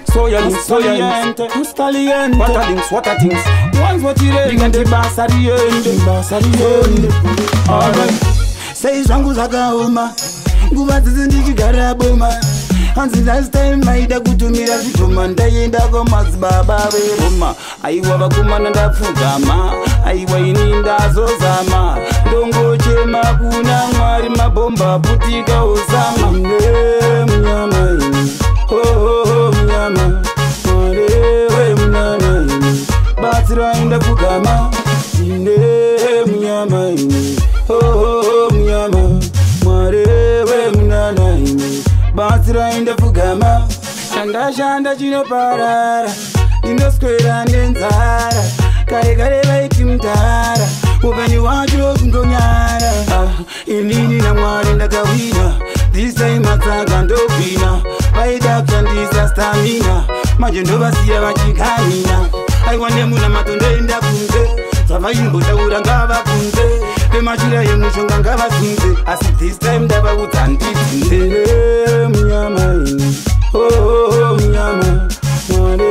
Soya links, who's caliente? What a things. One's what you ready, and the bass at the end. Alright. Say zangu zakaoma nguva dzese ndichigara boma hanzi last time maida kutumira zvitoma ndaenda kwamadzibaba veroma aiwa vakomana ndapfugama aiwa ini ndazozama ndongochema kuna mwari mabhomba putika osama munyama ini munyama mwari wemunana ini batsira indapfugama ine munyama ini munyama mwari wemunana ini batsira indapfugama shanda chinoparara ndinoswera nenzara kare vaiti mudhara upenyu wacho kungonyara inini namwari ndakawina this time matsanga ndobvina vaida kushandisa stamina manje ndovasiya vachikanina aiwa nemuna matondoenda kunze zvavaimbotaura ngavakunze vemachira yemushonga ngavasunze asi this time ndavaudza ndidzinze munyama ini munyama mwari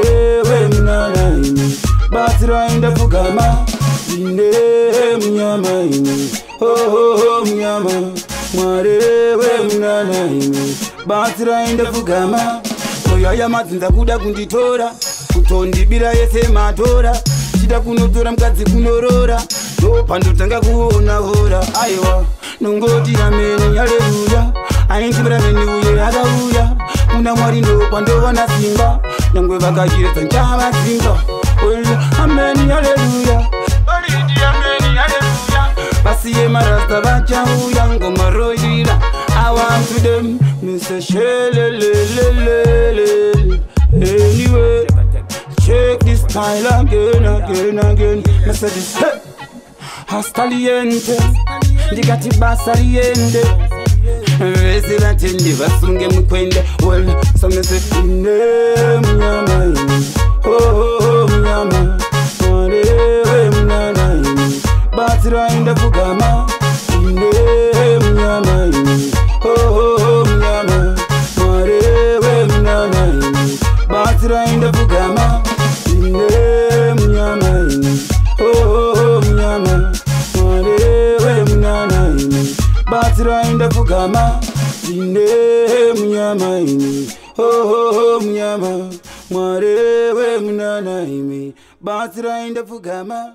wemunana ini batsira indapfugama ine munyama ini munyama mwari wemunana ini batsira indapfugama oyaya madzinza kuda kunditora kutondibira yese matora chida kunotora mukadzi kunorora ndopandotanga kuona hora aiwa nongoti ameni haleluya aintimurameni uye akauya kuna mwari ndopandovana simba nyangwe vakachiredza nchavadzinga ameni haleluya vasiye marasta vachauya ngomaroira I want to them Mr. Shelelelelele. Anyway, check this style again. Mr. this Hastaliente Ndikati basariende Vese vatende vasunge mukwende Well, so me say ine munyama ini munyama mware wemunana ini batsira indapfugama ine munyama ini munyama mware wemunana ini batsira indapfugama ine munyama ini munyama mware wemunana ini batsira indapfugama ine munyama ini munyama mware wemunana ini batsira indapfugama